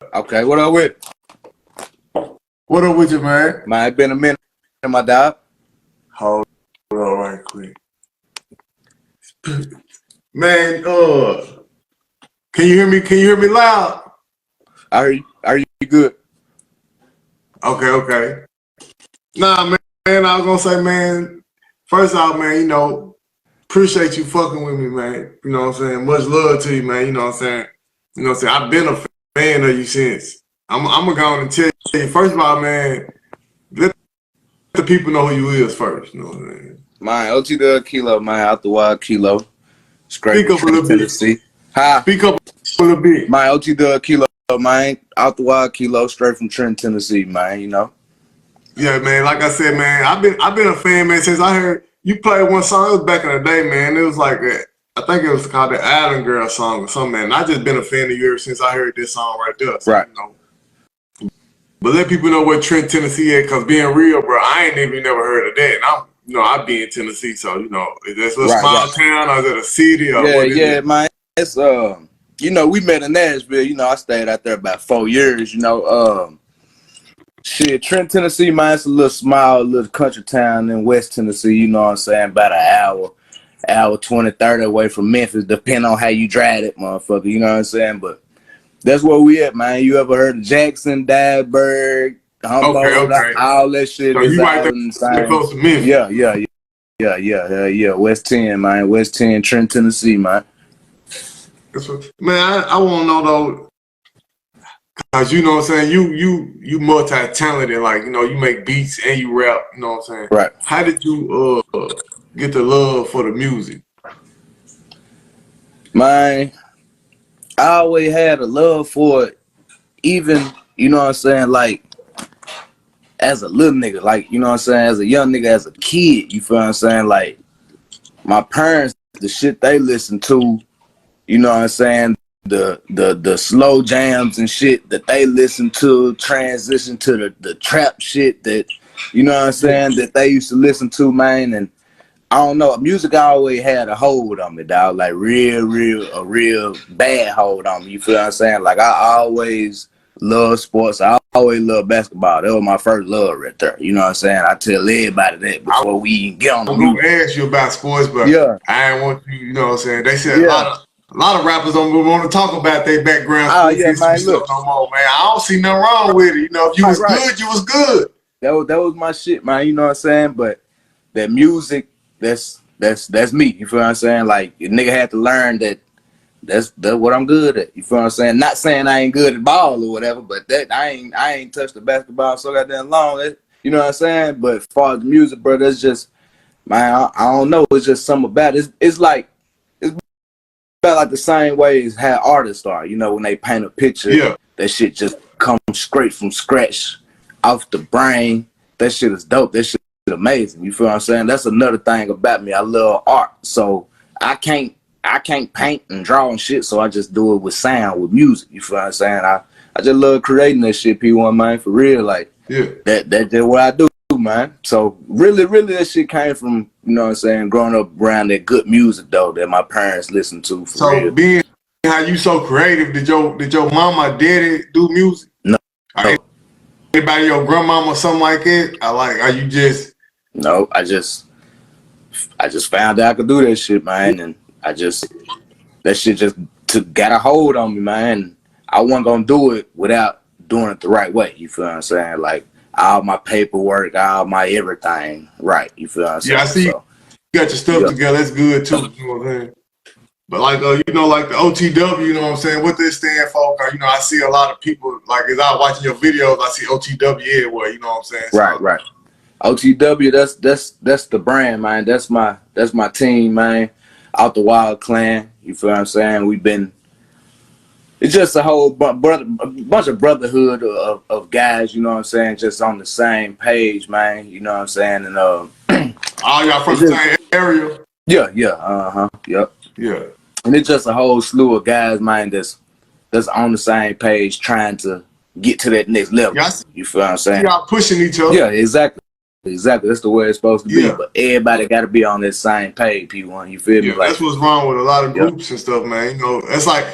Okay, what up with? What up with you, man? Man, it been a minute, my dog. Hold on right quick. Man, can you hear me? Can you hear me loud? I hear you. Are you good? Okay. Nah, man, I was gonna say, man, first off, man, you know, appreciate you fucking with me, man. You know what I'm saying? Much love to you, man. You know what I'm saying? You know what I'm saying? I've been a fan of you since. I'm gonna go on and tell you, first of all, man, let the people know who you is first. You know what I'm saying? My OTW Kilo, man, out the wild Kilo. Straight Speak up a from little bit. Tennessee. Hi. Speak up a little bit. My OTW Kilo, man, out the wild Kilo, straight from Trenton, Tennessee, man, you know. Yeah, man. Like I said, man, I've been a fan, man, since I heard you play one song. It was back in the day, man. It was like I think it was called the Adam Girl song or something, man. And I just been a fan of you ever since I heard this song right there. So, Right. You know. But let people know what Trent, Tennessee is, cause being real, bro, I ain't even never heard of that. And I be in Tennessee, so you know, is this a small town or is it a city or what is it? Man. It's you know, we met in Nashville. You know, I stayed out there about 4 years. You know, shit, Trent, Tennessee, man, it's a little small, little country town in West Tennessee. You know what I'm saying? About an hour 20, 30 away from Memphis, depending on how you drive it, motherfucker. You know what I'm saying? But that's where we at, man. You ever heard of Jackson, Dadberg, Humboldt, Okay. all that shit? So is you right all there in the same. close to Memphis. Yeah. West 10, man. West 10, Trent, Tennessee, man. Man, I want to know though, cause you know what I'm saying, you multi-talented, like, you know, you make beats and you rap, you know what I'm saying? Right. How did you get the love for the music? Man, I always had a love for it, even, you know what I'm saying, like, as a little nigga, like, you know what I'm saying, as a young nigga, as a kid, you feel what I'm saying? Like, my parents, the shit they listen to, you know what I'm saying, the slow jams and shit that they listen to, transition to the trap shit that, you know what I'm saying, that they used to listen to, man. And I don't know, music always had a hold on me, dog, like a real bad hold on me, you feel what I'm saying? Like, I always love sports. I always love basketball. That was my first love right there. You know what I'm saying? I tell everybody that before we even get on the music. I'm gonna ask you about sports, but yeah, I ain't want you, you know what I'm saying? They said a lot of rappers don't want to talk about their background sports history stuff no more, man. I don't see nothing wrong with it. You know, if you was good, you was good. That was my shit, man. You know what I'm saying? But that music, that's me. You feel what I'm saying? Like, a nigga had to learn that that's what I'm good at. You feel what I'm saying? Not saying I ain't good at ball or whatever, but that I ain't touched the basketball so goddamn long. You know what I'm saying? But as far as the music, bro, that's just, man, I don't know. It's just something about it. It's like, it's about like the same way as how artists are. You know, when they paint a picture, that shit just comes straight from scratch, off the brain. That shit is dope. That shit is amazing. You feel what I'm saying? That's another thing about me. I love art, so I can't paint and draw and shit, so I just do it with sound, with music. You feel what I'm saying? I just love creating that shit, P1, man, for real. Like, that's what I do, man. So really that shit came from, you know what I'm saying, growing up around that good music, though, that my parents listened to, for real. So being how you so creative, did your mama, daddy do music? No. Anybody, your grandmama or something like that? Are you just? No, I just found out I could do that shit, man, and that shit just got a hold on me, man. I wasn't gonna do it without doing it the right way. You feel what I'm saying? Like, all my paperwork, all my everything right. You feel what I'm saying? Yeah, I see. So, you got your stuff together. That's good too. You know what I'm saying? But like, you know, like the OTW, you know what I'm saying? What they stand for? You know, I see a lot of people, like, as I was watching your videos, I see OTW everywhere. You know what I'm saying? So, right. OTW, that's the brand, man. That's my team, man. Out the Wild Clan. You feel what I'm saying? It's just a whole bunch of brotherhood of guys, you know what I'm saying, just on the same page, man. You know what I'm saying? And all y'all from the same area? Yeah. Yeah. And it's just a whole slew of guys, man, that's on the same page trying to get to that next level. You feel what I'm saying? Y'all pushing each other. Yeah, exactly. exactly. That's the way it's supposed to be. Yeah. But everybody got to be on this same page, P1. You feel me? Yeah, Like, that's what's wrong with a lot of yep, groups and stuff, man. You know, it's like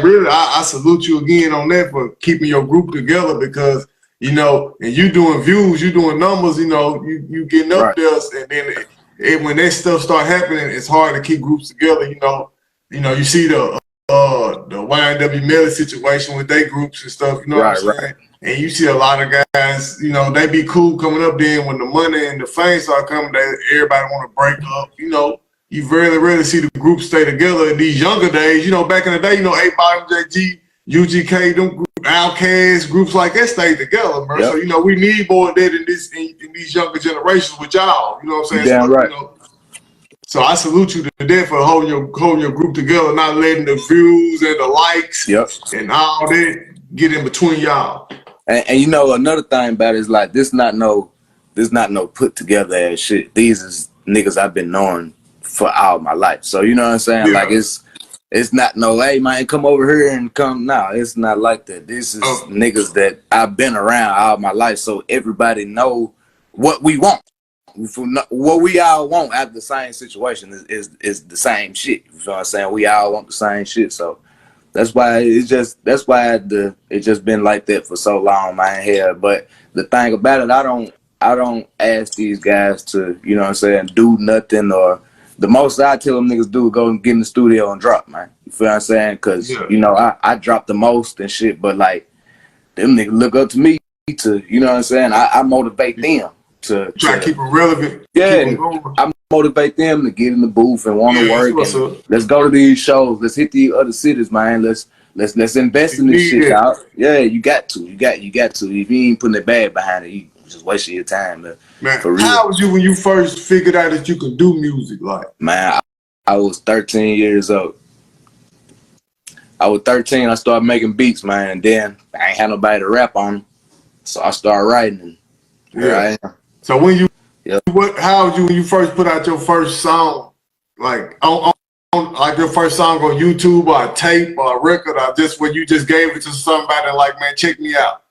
really, I salute you again on that for keeping your group together because, you know, and you doing views, you doing numbers, you know, you getting up right, there, and then when that stuff start happening, it's hard to keep groups together. You see the YNW Melly situation with their groups and stuff. You know what I'm right, right. saying? And you see a lot of guys, you know, they be cool coming up. Then when the money and the fame start coming, everybody want to break up. You know, you rarely see the group stay together in these younger days. You know, back in the day, you know, 8 Ball, MJG, UGK, them Outcast groups like that stayed together, bro. Yep. So, you know, we need more of that in these younger generations with y'all. You know what I'm You saying? damn So, right. so I salute you to that for holding your group together, not letting the views and the likes Yep. and all that get in between y'all. And you know, another thing about it is like this not no put together ass shit. These is niggas I've been knowing for all my life. So you know what I'm saying? Like Yeah. it's not no, hey man, come over here and come. No, it's not like that. This is Oh, niggas that I've been around all my life. So everybody know what we want. What we all want after the same situation is the same shit. You know what I'm saying? We all want the same shit. So that's why it just been like that for so long, man. Here, but the thing about it, I don't ask these guys to, you know what I'm saying, do nothing, or the most I tell them niggas do go and get in the studio and drop, man. You feel what I'm saying? Because, yeah. you know, I drop the most and shit, but like them niggas look up to me to, you know what I'm saying? I motivate them to Try to keep them relevant, keep them yeah, going. I motivate them to get in the booth and want to Yeah, that's work what's and up. let's go to these shows. Let's hit these other cities, man. Let's invest You in this need shit, it. dog. Yeah, you got to. If you ain't putting the bag behind it, you just wasting your time, man. Man, For real, how was you when you first figured out that you could do music? Like, man. I was 13 years old. I was 13. I started making beats, man, and then I ain't had nobody to rap on them, so I started writing. And here yeah. I am. So when you, Yep. how was you when you first put out your first song? Like like your first song on YouTube or a tape or a record, or just when you just gave it to somebody like, man, check me out.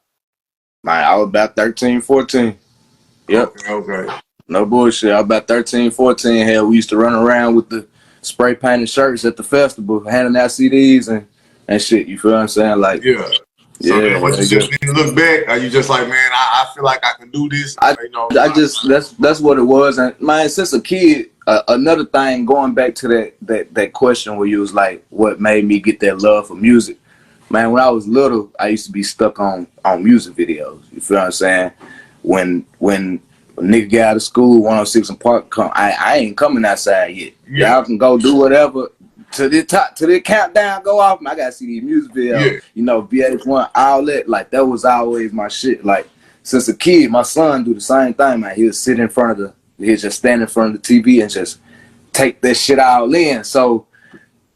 Man, I was about 13, 14. Yep. Okay. No bullshit. I was about 13, 14. Hell, we used to run around with the spray painted shirts at the festival, handing out CDs and shit. You feel what I'm saying? Like, Yeah. So then what you just when you look back, are you just like, man, I feel like I can do this? You know, I just that's what it was. And man, since a kid, another thing going back to that question where you was like, what made me get that love for music? Man, when I was little, I used to be stuck on music videos. You feel what I'm saying? When a nigga get out of school, 106 and Park come, I ain't coming outside yet. yeah, Y'all can go do whatever to the countdown go off. I gotta see these music videos. yeah, You know, VH1 outlet, like that was always my shit. Like since a kid, my son do the same thing, man. He'll sit in front of he'll just stand in front of the TV and just take that shit all in. So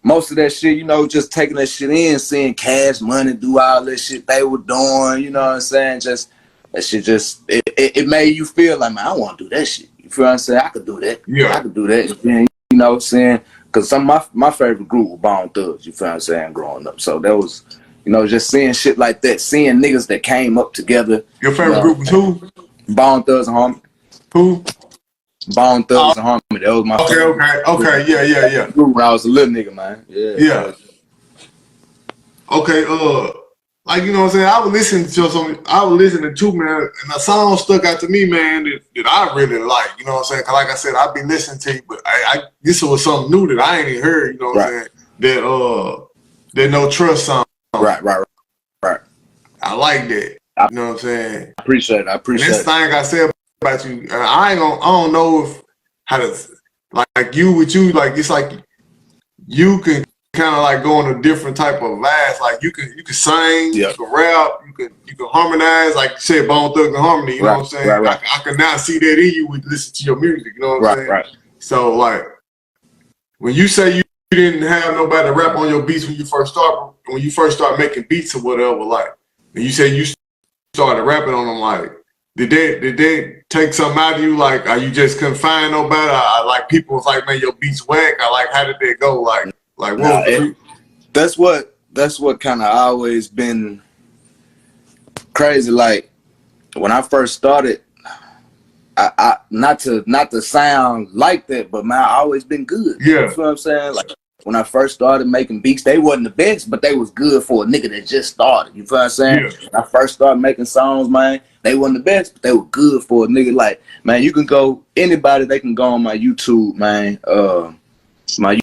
most of that shit, you know, just taking that shit in, seeing Cash Money do all that shit they were doing, you know what I'm saying? Just that shit it made you feel like, man, I want to do that shit. You feel what I'm saying? I could do that. I yeah. could do that. And, you know what I'm saying? Because some of my favorite group were Bone Thugs, you feel what I'm saying, growing up. So that was, you know, just seeing shit like that, seeing niggas that came up together, Your you favorite know, group was who? Bone Thugs and Harmony. Who? Bone Oh, Thugs and Harmony. That was my favorite okay, yeah. group when I was a little nigga, man. Yeah, Yeah. hell. Okay, like you know what I'm saying, I was listening to man, and a song stuck out to me, man, that I really like, you know what I'm saying? Cause like I said, I've been listening to you, but this was something new that I ain't even heard, you know what I'm Right, saying? That No Trust song. right. I like that. I You know what I'm saying? appreciate it. I And appreciate this it. thing I said about you, I don't know if how to like you with you, like it's like you can kind of like go on a different type of vibes. Like you can sing, Yeah. you can rap, you can harmonize. Like you said, Bone Thugs and Harmony. You know what I'm saying? Right. I can now see that in you with listen to your music. You know what I'm saying? Right. So like when you say you didn't have nobody to rap on your beats when you first start making beats or whatever, like and you say you started rapping on them, like did they take something out of you? Like are you just couldn't find nobody? Like people was like, man, your beats whack. I like how did that go? Like what Nah, was the that's what kind of always been crazy. Like when I first started, I not to sound like that, but man, I always been good. Yeah. You feel what I'm saying? Like when I first started making beats, they wasn't the best, but they was good for a nigga that just started. You feel what I'm saying? Yeah. When I first started making songs, man, they wasn't the best, but they were good for a nigga. Like, man, you can go anybody, they can go on my YouTube, man. My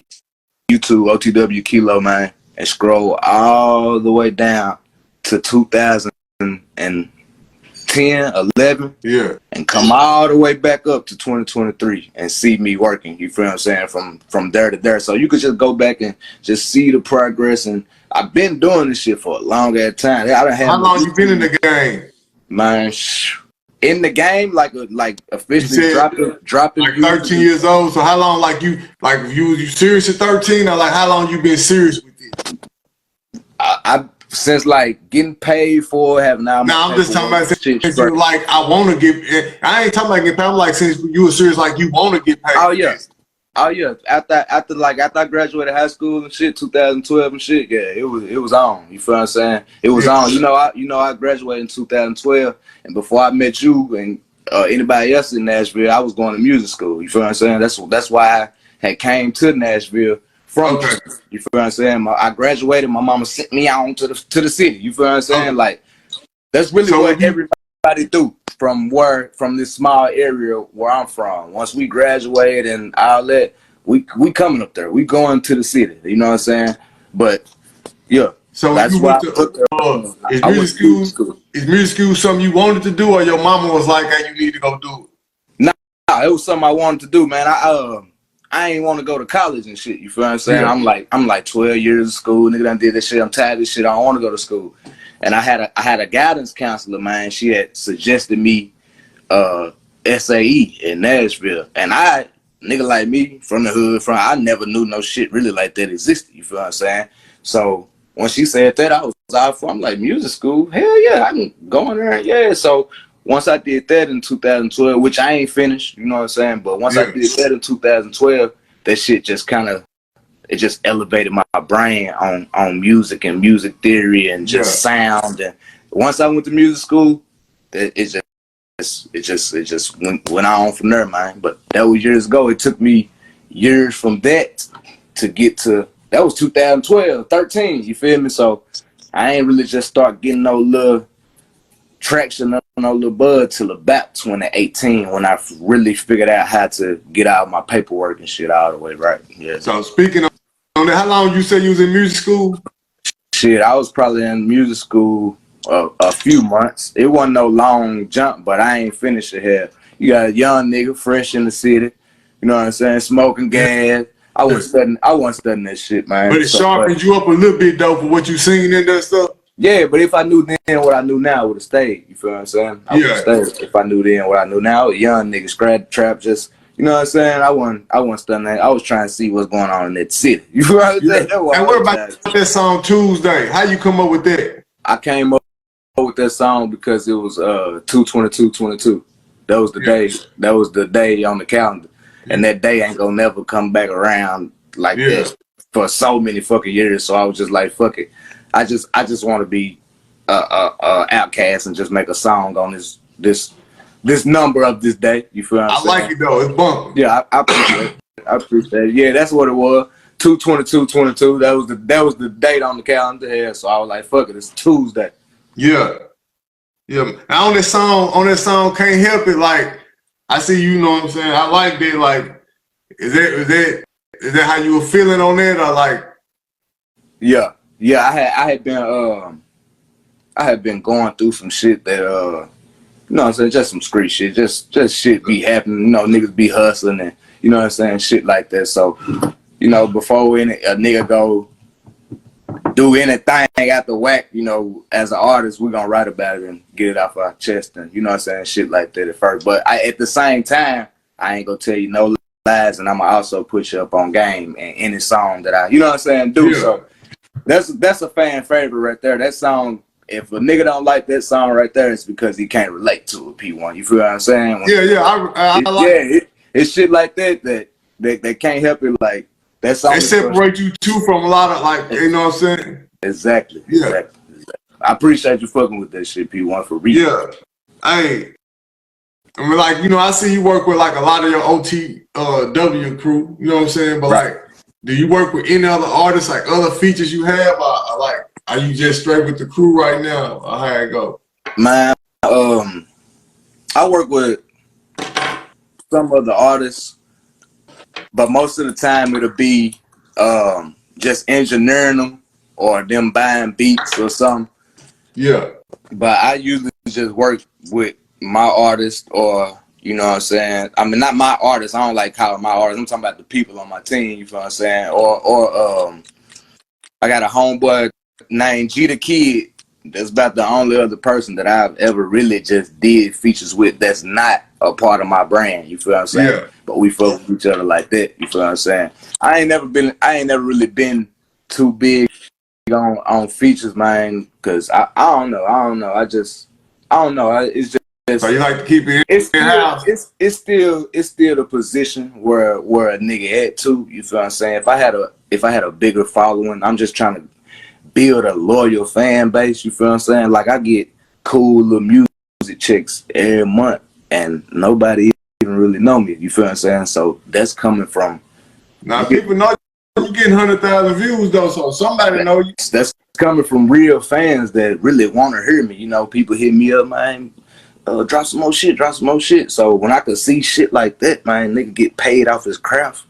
YouTube OTW Kilo, man, and scroll all the way down to 2010, 11, Yeah. and come all the way back up to 2023 and see me working. You feel what I'm saying? From there to there. So you could just go back and just see the progress. And I've been doing this shit for a long ass time. I don't have How long you been in the game? Man, in the game, like officially dropping like 13 years old. So how long, like you serious at 13, or like how long you been serious with it? I since like getting paid for having all my I'm just talking about since you like I want to get. I ain't talking about getting paid. I'm like since you were serious, like you want to get paid. Oh yeah. Oh yeah, after I graduated high school and shit, 2012 and shit, yeah, it was on. You feel what I'm saying? It was on. You know, I graduated in 2012, and before I met you and anybody else in Nashville, I was going to music school. You feel what I'm saying? That's why I had came to Nashville from. Okay. You feel what I'm saying? I graduated. My mama sent me on to the city. You feel what I'm saying? Okay. Like that's really what everybody do. From this small area where I'm from. Once we graduate and all that, we coming up there. We going to the city. You know what I'm saying? But yeah. So that's you went to is music school? Is music school something you wanted to do, or your mama was like, "Hey, you need to go do it"? Nah, it was something I wanted to do, man. I ain't want to go to college and shit. You feel what I'm saying? Yeah. I'm like 12 years of school. Nigga done did this shit. I'm tired of this shit. I don't want to go to school. And I had a guidance counselor, man. She had suggested me SAE in Nashville. And nigga like me from the hood, I never knew no shit really like that existed. You feel what I'm saying? So when she said that, I was out for. I'm like, music school? Hell yeah, I can go in there. Yeah. So once I did that in 2012, which I ain't finished, you know what I'm saying? But once I did that in 2012, that shit just kind of, it just elevated my brain on music and music theory and just sound. And once I went to music school, it just went on from there, man. But that was years ago. It took me years from that to get to, that was 2012, 13, you feel me? So I ain't really just start getting no little traction, no little bud till about 2018 when I really figured out how to get out my paperwork and shit all the way right. Yeah. So speaking of that, how long you say you was in music school? Shit, I was probably in music school a few months. It wasn't no long jump, but I ain't finished it here. You got a young nigga fresh in the city, you know what I'm saying, smoking gas. I wasn't studying that shit, man. But it sharpened you up a little bit though for what you seen in that stuff. Yeah, but if I knew then what I knew now, I would have stayed. You feel what I'm saying? I would have stayed. If I knew then what I knew now, a young nigga, scratch trap, just, you know what I'm saying? I wasn't studying that. I was trying to see what's going on in that city. You feel what I'm saying? And what about that song Tuesday? How you come up with that? I came up with that song because it was 2/22/22. That was the day. That was the day on the calendar, and that day ain't gonna never come back around like that for so many fucking years. So I was just like, fuck it. I just want to be outcast and just make a song on this number of this day. You feel what I'm saying? I like it though. It's bumping. Yeah, I appreciate it. I appreciate it. Yeah, that's what it was. 2/22/22. That was the date on the calendar here. So I was like, fuck it, it's Tuesday. Yeah. Yeah. Now on that song, Can't Help It, like I see, you know what I'm saying? I like that. Like, is that how you were feeling on that, or like? Yeah. I had been going through some shit that you know what I'm saying, just some street shit, just shit be happening, you know, niggas be hustling and you know what I'm saying, shit like that. So, you know, before a nigga go do anything after whack, you know, as an artist, we're gonna write about it and get it off our chest and you know what I'm saying, shit like that at first. But at the same time, I ain't gonna tell you no lies, and I'ma also put you up on game in any song that I, you know what I'm saying, do. So that's a fan favorite right there. That song, if a nigga don't like that song right there, it's because he can't relate to it, P1. You feel what I'm saying? I like it's shit like that can't help it. Like that song. It separates you too from a lot of, like, you know what I'm saying? Exactly. I appreciate you fucking with that shit, P1, for real. Yeah. Hey, I mean, like, you know, I see you work with like a lot of your OTW crew, you know what I'm saying? But Right. like, do you work with any other artists, like other features you have? Or like, are you just straight with the crew right now? Or how it go? Man, I work with some of the artists, but most of the time it'll be just engineering them or them buying beats or something. Yeah. But I usually just work with my artist, or you know what I'm saying? I mean, not my artist. I don't like calling my artist. I'm talking about the people on my team, you feel what I'm saying? Or I got a homeboy named G the Kid. That's about the only other person that I've ever really just did features with that's not a part of my brand. You feel what I'm saying? Yeah. But we fuck with each other like that. You feel what I'm saying? I ain't never really been too big on features, man, because I don't know. I don't know. It's just So you like to keep it it's in still house? it's still the position where a nigga at too. You feel what I'm saying? If I had a bigger following, I'm just trying to build a loyal fan base. You feel what I'm saying? Like I get cool little music checks every month, and nobody even really know me. You feel what I'm saying? So that's coming from Now people know you getting 100,000 views though, so somebody know you. that's coming from real fans that really want to hear me. You know, people hit me up, man. Drop some more shit. So when I could see shit like that, man, nigga get paid off his craft.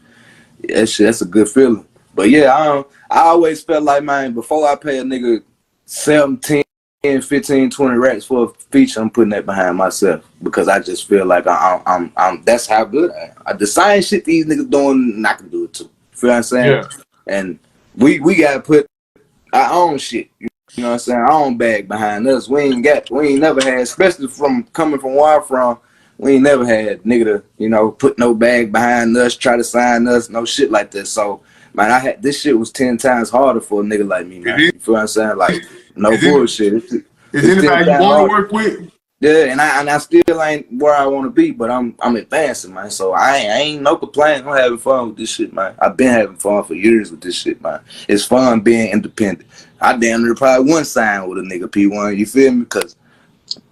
That's a good feeling. But yeah, I always felt like, man, before I pay a nigga 17, 15, 20 racks for a feature, I'm putting that behind myself because I just feel like I'm that's how good I am. The same shit these niggas doing, I can do it too. Feel what I'm saying? Yeah. And we gotta put our own shit. You know what I'm saying? Our own bag behind us. We ain't never had, especially from coming from where I'm from, we ain't never had nigga to, you know, put no bag behind us, try to sign us, no shit like that. So, man, this shit was 10 times harder for a nigga like me, man. You feel what I'm saying? Like, no bullshit. Is It's 10 anybody you times want to harder. work with? Yeah, and I still ain't where I want to be, but I'm advancing, man. So I ain't no complaint. I'm having fun with this shit, man. I've been having fun for years with this shit, man. It's fun being independent. I damn near probably wouldn't sign with a nigga P1. You feel me? Because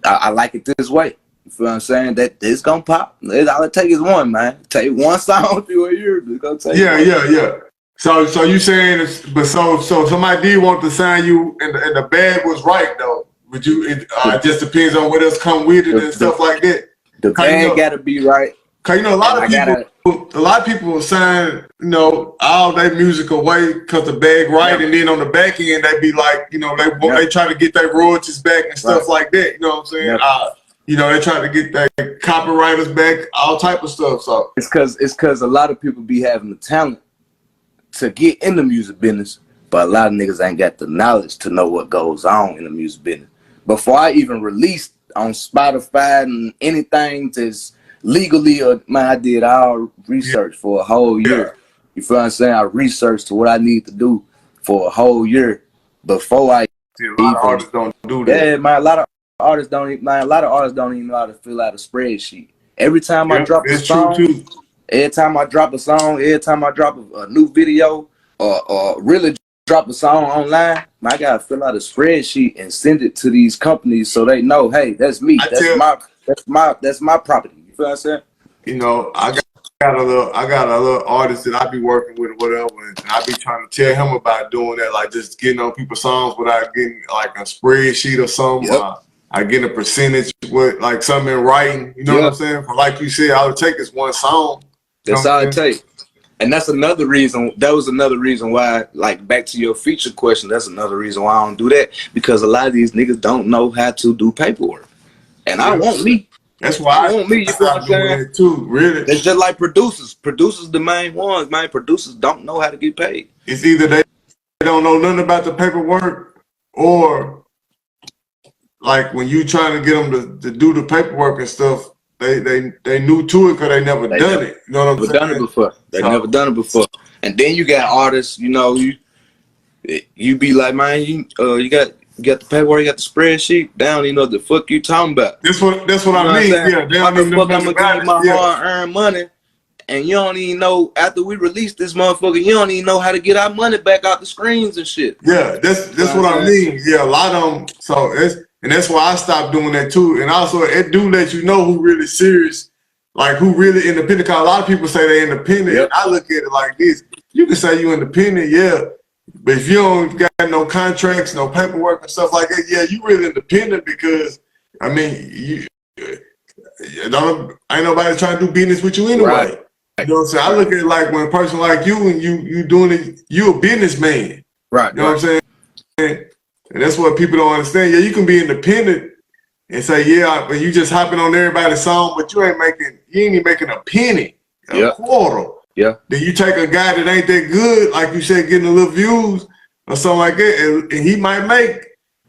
I like it this way. You feel what I'm saying? That it's gonna pop. All it take is one, man. Take one song through a year. It's gonna take Yeah. So you saying, but so somebody did want to sign you, and the bag was right though. Would you? It just depends on what else come with it and stuff like that. The bag gotta be right. Cause you know a lot of people will sign, you know, all their music away because the bag right, and then on the back end they be like, you know, they try to get their royalties back and stuff like that. You know what I'm saying? You know, they try to get their copywriters back, all type of stuff. So it's cause a lot of people be having the talent to get in the music business, but a lot of niggas ain't got the knowledge to know what goes on in the music business. Before I even released on Spotify and anything that's legally, man, I did all research for a whole year. You feel what I'm saying? I researched what I need to do for a whole year before I a lot of artists don't do that. Yeah, man, a lot of artists don't even know how to fill out a spreadsheet. Every time I drop a song, every time I drop a new video, or really drop a song online, I gotta fill out a spreadsheet and send it to these companies so they know, hey, that's me. That's my property. You feel what I'm saying? You know, I got a little artist that I be working with or whatever, and I be trying to tell him about doing that, like just getting on people's songs without getting like a spreadsheet or something. I get a percentage with like something in writing. You know what I'm saying? But like you said, all it take is one song. That's all it takes. And that's another reason. That was another reason why, like, back to your feature question, that's another reason why I don't do that. Because a lot of these niggas don't know how to do paperwork. And I want me. That's why I want me. You feel what I'm saying? That too, really. It's just like producers. Producers, the main ones, man. Producers don't know how to get paid. It's either they don't know nothing about the paperwork, or like when you trying to get them to do the paperwork and stuff, they new to it because they never done it. You know what I'm saying? Done it before. They never done it before. And then you got artists, you know, you be like, man, you got the paperwork, you got the spreadsheet down, you know what the fuck you talking about. That's what I mean. Yeah, why the fuck I'm gonna give you my hard-earned money, and you don't even know, after we release this motherfucker, you don't even know how to get our money back out the screens and shit. Yeah, that's what I mean. Yeah, a lot of them. So And that's why I stopped doing that too. And also, it do let you know who really serious, like who really independent. Because a lot of people say they're independent. Yep. I look at it like this. You can say you independent, yeah. But if you don't got no contracts, no paperwork and stuff like that, yeah, you really independent because, I mean, ain't nobody trying to do business with you anyway. Right. You know what I'm saying? I look at it like when a person like you and you doing it, you a businessman. Right. You know what I'm saying? And that's what people don't understand. Yeah, you can be independent and say, yeah, but you just hopping on everybody's song, but you ain't even making a penny, a quarter. Yeah. Then you take a guy that ain't that good, like you said, getting a little views or something like that, and he might make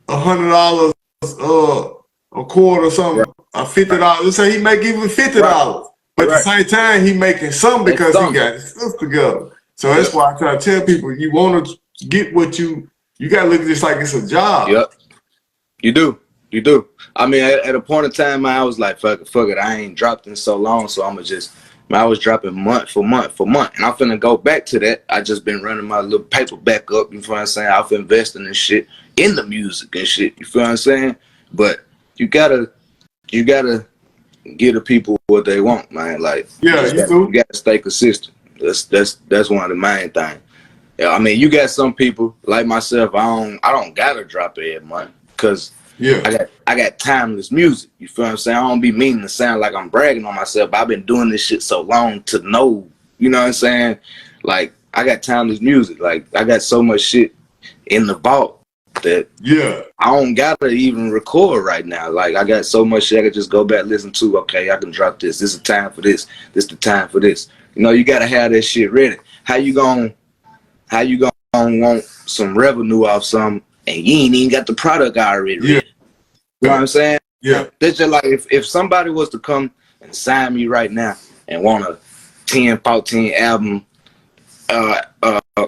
$100 a quarter or something, or $50. Let's say he make even $50. Right. But at the same time, he making some because he got his stuff together. So that's why I try to tell people, you want to get what you got to look at this like it's a job. Yep. You do. I mean, at a point in time, I was like, fuck it. I ain't dropped in so long, so I'm going to just, I was dropping month for month. And I'm finna go back to that. I just been running my little paper back up, you feel what I'm saying? I've invested in shit, in the music and shit, you feel what I'm saying? But you gotta give the people what they want, man. Like, you gotta stay consistent. That's one of the main things. Yeah, I mean, you got some people like myself. I don't gotta drop it every month because I got timeless music. You feel what I'm saying? I don't be meaning to sound like I'm bragging on myself, but I've been doing this shit so long to know. You know what I'm saying? Like, I got timeless music. Like, I got so much shit in the vault that I don't gotta even record right now. Like, I got so much shit I can just go back listen to. Okay, I can drop this. This is the time for this. This is the time for this. You know, you gotta have that shit ready. How you gonna want some revenue off something and you ain't even got the product already ready? You know what I'm saying? Yeah. That's just like if somebody was to come and sign me right now and want a 10, 14 album,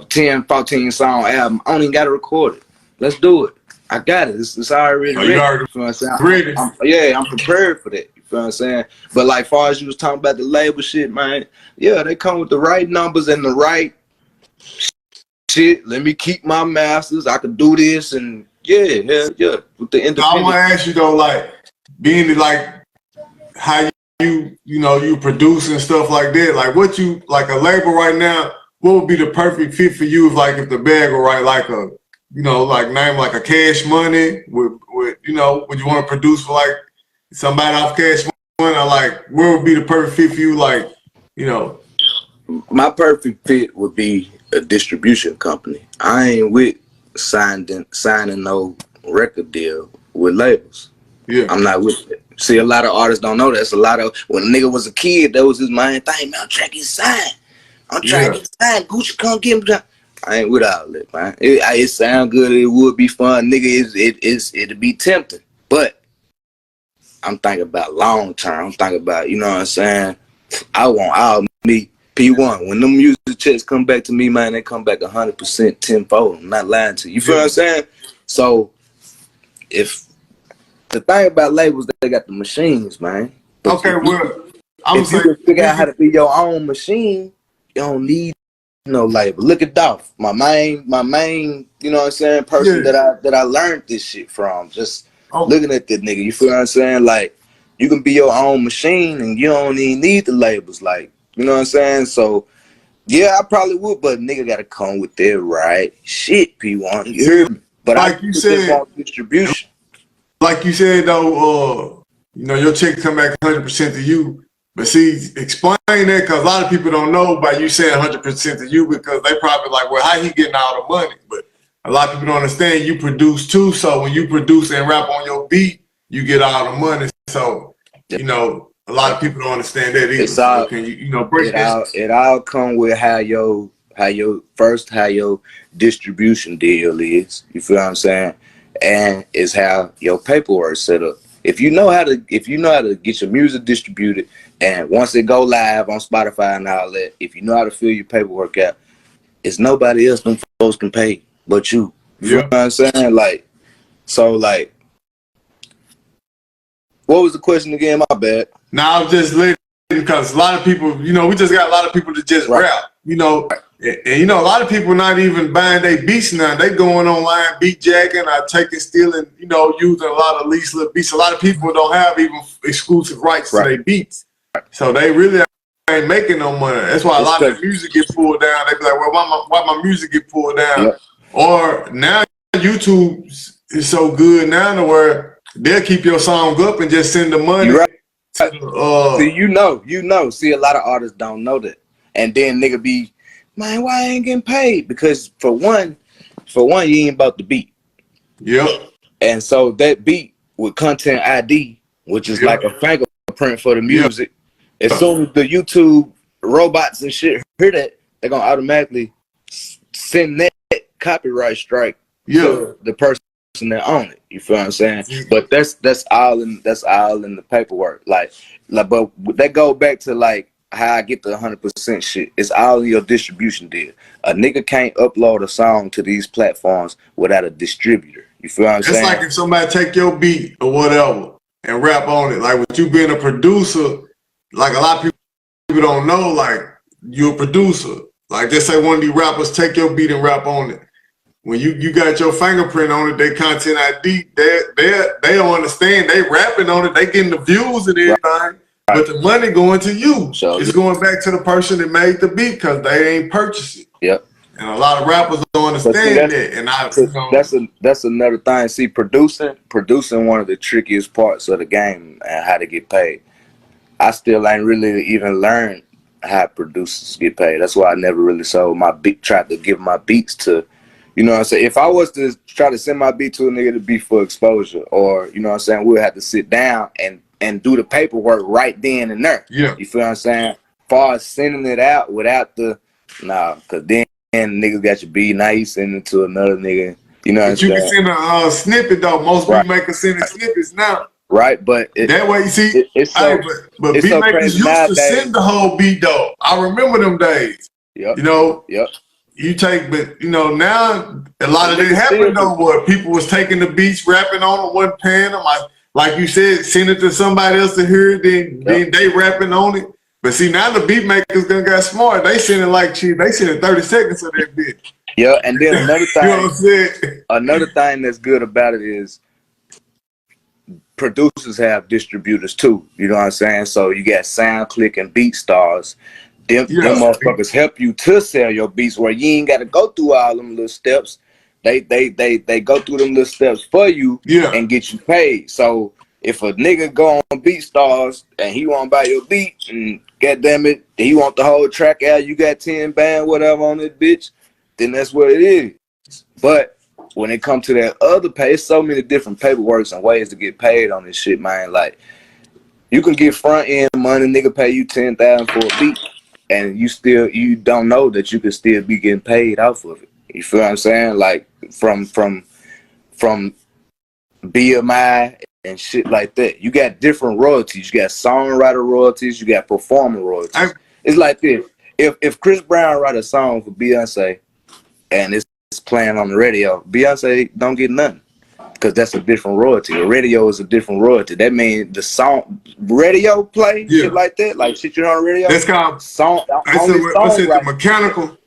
10, 14 song album, I don't even got to record it. Let's do it. I got it. It's already ready. You know what I'm saying? I'm prepared for that. You feel what I'm saying? But like far as you was talking about the label shit, man, yeah, they come with the right numbers and the right shit. Let me keep my masters. I could do this and yeah. With the independent. I want to ask you though, like being like how you produce and stuff like that. Like what you like a label right now. What would be the perfect fit for you if the bag were right, like a name like a Cash Money? Would you want to produce for like somebody off Cash Money? Or like where would be the perfect fit for you? Like my perfect fit would be a distribution company. I ain't with signing no record deal with labels. Yeah, I'm not with it. See, a lot of artists don't know that. It's a lot of when a nigga was a kid, that was his main thing. Man, I'm trying to get signed. I'm trying to get signed. Gucci, come get me. I ain't with all that, man. It sound good. It would be fun, nigga. It'd be tempting, but I'm thinking about long term. I'm thinking about, you know what I'm saying? I want all me P1. When them music checks come back to me, man, they come back 100% tenfold. I'm not lying to you. You feel what I'm saying? So if the thing about labels, they got the machines, man. But okay, well, if you can figure out how to be your own machine, you don't need no label. Look at Dolph, my main, you know what I'm saying, person that I learned this shit from. Just looking at this nigga, you feel what I'm saying? Like, you can be your own machine and you don't even need the labels. Like, you know what I'm saying? So, yeah, I probably would, but nigga gotta come with that right shit, P1. You hear me? But like you said, just want distribution. Like you said though, your check come back 100% to you. But see, explain that because a lot of people don't know by you saying 100% to you because they probably like, well, how he getting all the money? But a lot of people don't understand you produce too. So when you produce and rap on your beat, you get all the money. So, a lot of people don't understand that either. So can you, break it all come with how your distribution deal is. You feel what I'm saying? And is how your paperwork set up. If you know how to get your music distributed, and once it go live on Spotify and all that, if you know how to fill your paperwork out, it's nobody else them folks can pay but you. You know what I'm saying? Like, so like, what was the question again? My bad. Now I was just listening because a lot of people, we just got a lot of people that just rap. And you know, a lot of people not even buying their beats now. They going online beat jacking or taking, stealing, you know, using a lot of leaseless beats. A lot of people don't have even exclusive rights to their beats. So they really ain't making no money. That's why a lot of the music get pulled down. They be like, well, why my music get pulled down? Yep. Or now YouTube is so good now to where they'll keep your song up and just send the money. See, you know. See, a lot of artists don't know that. And then nigga be, man, why I ain't getting paid? Because for one, you ain't about the beat. Yep. And so that beat with content ID, which is like a fingerprint for the music, as soon as the YouTube robots and shit hear that, they're gonna automatically send that copyright strike to the person that own it. You feel what I'm saying? But that's all in the paperwork. Like but that go back to like how I get the 100% shit. It's all in your distribution deal. A nigga can't upload a song to these platforms without a distributor. You feel what I'm saying? It's like if somebody take your beat or whatever and rap on it. Like with you being a producer, like a lot of people don't know, like you're a producer. Like just say one of these rappers take your beat and rap on it. When you got your fingerprint on it, they content ID, they don't understand. They rapping on it, they getting the views and everything, but the money going to you. It's going back to the person that made the beat because they ain't purchased it. Yep. And a lot of rappers don't understand that. And that's another thing. See, producing one of the trickiest parts of the game and how to get paid. I still ain't really even learned how producers get paid. That's why I never really sold my beat, tried to give my beats to, you know what I'm saying? If I was to try to send my beat to a nigga to be for exposure, or, you know what I'm saying, we'll have to sit down and do the paperwork right then and there. Yeah. You feel what I'm saying? As far as sending it out without the, because then niggas got your beat, now you send it to another nigga. You know what I'm saying? You can send a snippet though. Most beat makers sending snippets now. Right, but that way you see, but beat makers used to send the whole beat though. I remember them days. Yep. You know. Yep. You take, but you know now a lot of it happened though. Where people was taking the beats, rapping on them, wasn't paying them. Like you said, send it to somebody else to hear it, then they rapping on it. But see now the beat makers gonna got smart. They send it like cheap. They send it 30 seconds of that bit. Yeah, and then another thing, you know what I'm saying? Another thing that's good about it is producers have distributors too. You know what I'm saying? So you got SoundClick and BeatStars. Them motherfuckers help you to sell your beats where you ain't got to go through all them little steps. They go through them little steps for you and get you paid. So if a nigga go on BeatStars and he want to buy your beat and goddamn it, he want the whole track out, you got 10 band whatever on this bitch, then that's what it is. But when it comes to that other pay, it's so many different paperworks and ways to get paid on this shit, man. Like you can get front end money, nigga pay you $10,000 for a beat, and you don't know that you could still be getting paid off of it. You feel what I'm saying? Like from BMI and shit like that. You got different royalties. You got songwriter royalties. You got performer royalties. It's like this. If Chris Brown write a song for Beyonce and it's playing on the radio, Beyonce don't get nothing. Because that's a different royalty. The radio is a different royalty. That means the song, radio play, shit like that, like shit you heard on the radio. That's called song. What's it? The mechanical.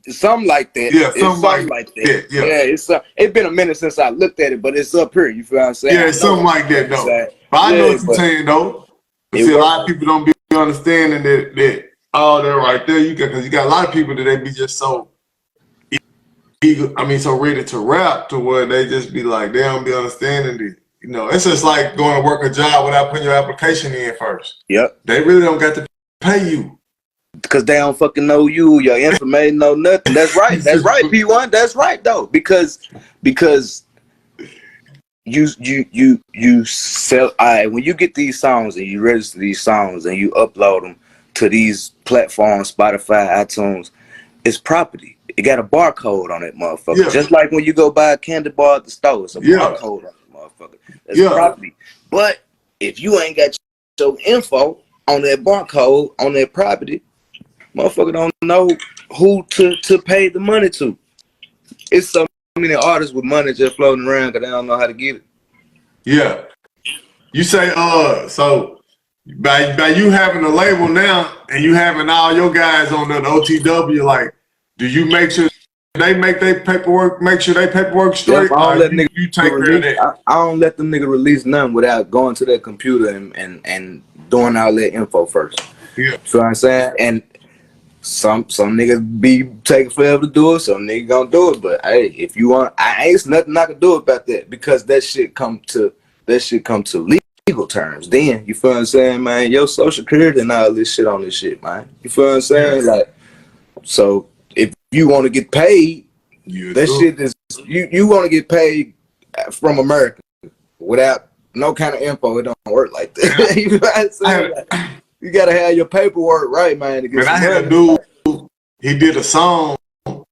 Something like that. Yeah, something like that. Yeah, it's been a minute since I looked at it, but it's up here. You feel what I'm saying? Yeah, it's something like that though. But I know what you're saying though. But see, a lot of people don't be understanding that all that right there. Because you got a lot of people that they be just so. So ready to rap to where they just be like, they don't be understanding it. You know, it's just like going to work a job without putting your application in first. Yep. They really don't got to pay you. Because they don't fucking know you, your information, know nothing. That's right. That's right, P1. That's right though. Because you sell when you get these songs and you register these songs and you upload them to these platforms, Spotify, iTunes, it's property. It got a barcode on it, motherfucker. Yeah. Just like when you go buy a candy bar at the store, it's a barcode on it, motherfucker. It's property. But if you ain't got your info on that barcode, on that property, motherfucker don't know who to pay the money to. It's so many artists with money just floating around because they don't know how to get it. Yeah. You say, so by you having a label now and you having all your guys on the OTW, like, do you make sure they make their paperwork, make sure they paperwork straight? I don't let niggas you take care of that. I don't let them nigga release nothing without going to their computer and doing all that info first. Yeah. So I'm saying, and some niggas be taking forever to do it, some niggas gonna do it. But hey, if you want, I ain't nothing I can do about that because that shit come to legal terms. Then you feel what I'm saying, man? Your social security and all this shit on this shit, man. You feel what I'm saying? Yeah. Like, so if you want to get paid, that shit is you want to get paid from America without no kind of info. It don't work like that. You know what I'm saying? Like, you gotta have your paperwork right, man. To get I had a dude. He did a song and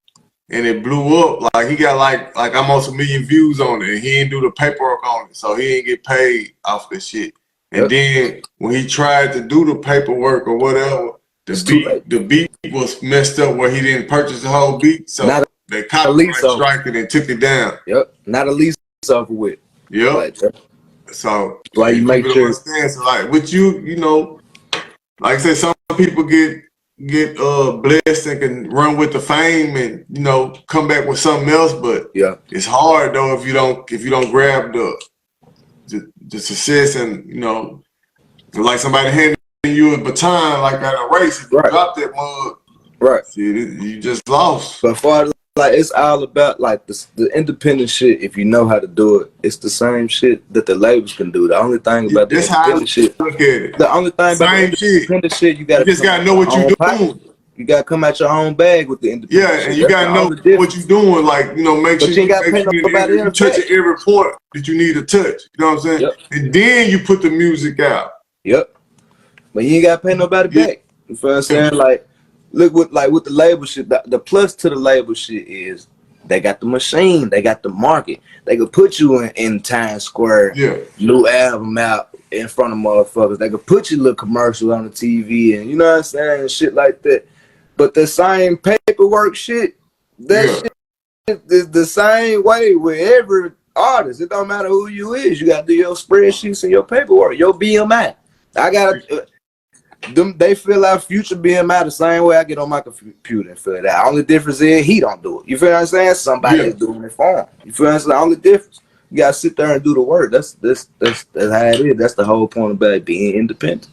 it blew up. Like he got like almost 1 million views on it. And he didn't do the paperwork on it, so he didn't get paid off this shit. And then when he tried to do the paperwork or whatever, the beat was messed up where he didn't purchase the whole beat, so they copyright strike it and took it down. Yep, not a lease over with. Yep. Like, so why you make sure? So like with you know, like I said, some people get blessed and can run with the fame and you know come back with something else, but it's hard though if you don't grab the success and you know like somebody handing you a baton like at a race, if you drop that mug, you just lost. But for like it's all about like the independent shit. If you know how to do it, it's the same shit that the labels can do. The only thing about the independent shit, the only thing about the independent shit, you just gotta know what you're doing. You gotta come out your own bag with the independent shit. And you gotta know what you're doing. Like, you know, make sure you touch at every point that you need to touch. You know what I'm saying? Yep. And then you put the music out. Yep. But you ain't gotta pay nobody back. You feel what I'm saying? Like, look with the label shit. The plus to the label shit is they got the machine, they got the market. They could put you in Times Square, new album out in front of motherfuckers. They could put your little commercial on the TV and you know what I'm saying, and shit like that. But the same paperwork shit, shit is the same way with every artist. It don't matter who you is. You gotta do your spreadsheets and your paperwork, your BMI. I gotta they fill out Future BMI the same way I get on my computer and fill it out. Only difference is he don't do it. You feel what I'm saying? Somebody is doing it for him. You feel what I'm saying? The only difference. You gotta sit there and do the work. That's how it is. That's the whole point about being independent.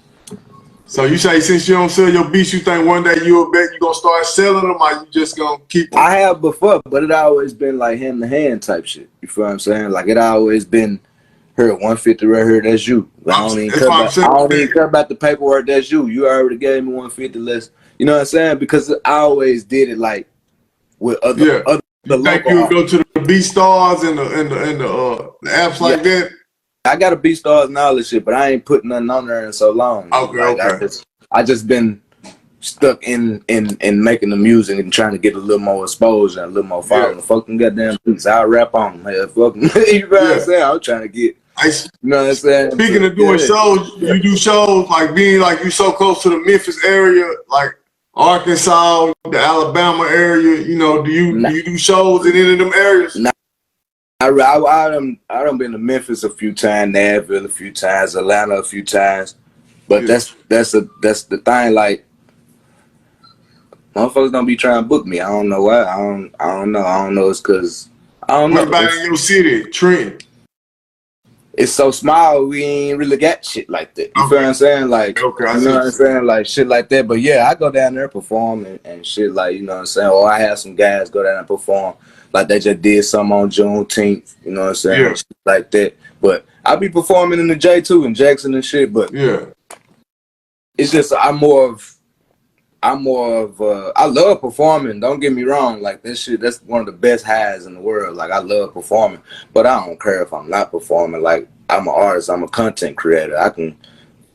So you say since you don't sell your beats, you think one day you're gonna start selling them, or you just gonna keep them? I have before, but it always been like hand to hand type shit. You feel what I'm saying? Like it always been here, 150 right here, that's you. I don't even care about the paperwork, that's you. You already gave me 150 less. You know what I'm saying? Because I always did it like with other you think you would go to the BeatStars and the apps like that? I got a BeatStars and all this shit, but I ain't put nothing on there in so long. Okay. I just been stuck in making the music and trying to get a little more exposure and a little more following. Fuck them goddamn beats. I'll rap on them. Hell, fuck them. You know what I'm saying? I'm trying to get. You know what I'm saying? Speaking of doing shows, you do shows like being like you so close to the Memphis area, like Arkansas, the Alabama area. You know, do you do shows in any of them areas? Nah. I done been to Memphis a few times, Nashville a few times, Atlanta a few times, but that's the thing. Like motherfuckers don't be trying to book me. I don't know why. I don't know. I don't know. It's because I don't know. What about in your city, Trent? It's so small, we ain't really got shit like that. You feel what I'm saying? Like, you know what I'm saying? Like, shit like that. But yeah, I go down there perform and shit like, you know what I'm saying? Or I have some guys go down and perform. Like, they just did something on Juneteenth, you know what I'm saying? Yeah. Shit like that. But I be performing in the J too, in Jackson and shit. But it's just, I love performing. Don't get me wrong. Like that shit, that's one of the best highs in the world. Like I love performing, but I don't care if I'm not performing. Like I'm an artist. I'm a content creator. I can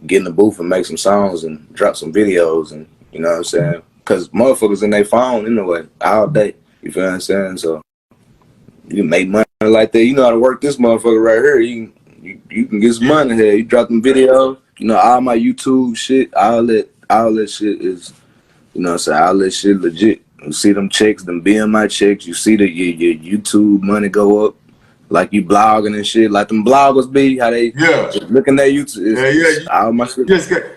get in the booth and make some songs and drop some videos and you know what I'm saying? Cause motherfuckers in their phone anyway all day. You feel what I'm saying? So you can make money like that. You know how to work this motherfucker right here. You can get some money here. You drop them videos. You know all my YouTube shit. All that shit is. You know what I'm saying? All that shit legit. You see them checks, them BMI checks. You see your YouTube money go up. like you blogging and shit, like them bloggers be, how they just looking at you. All my shit.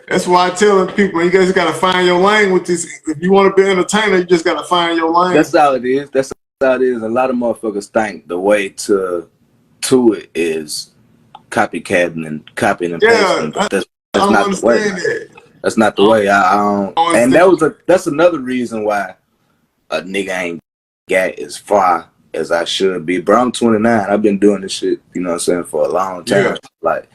That's why I tell people, you guys gotta find your lane with this. If you want to be an entertainer, you just gotta find your lane. That's how it is. That's how it is. A lot of motherfuckers think the way to it is copycatting and copying and pasting, but that's not the way. That's not the way. I don't. And that's another reason why a nigga ain't got as far as I should be. Bro, I'm 29. I've been doing this shit, you know what I'm saying, for a long time. Yeah. Like,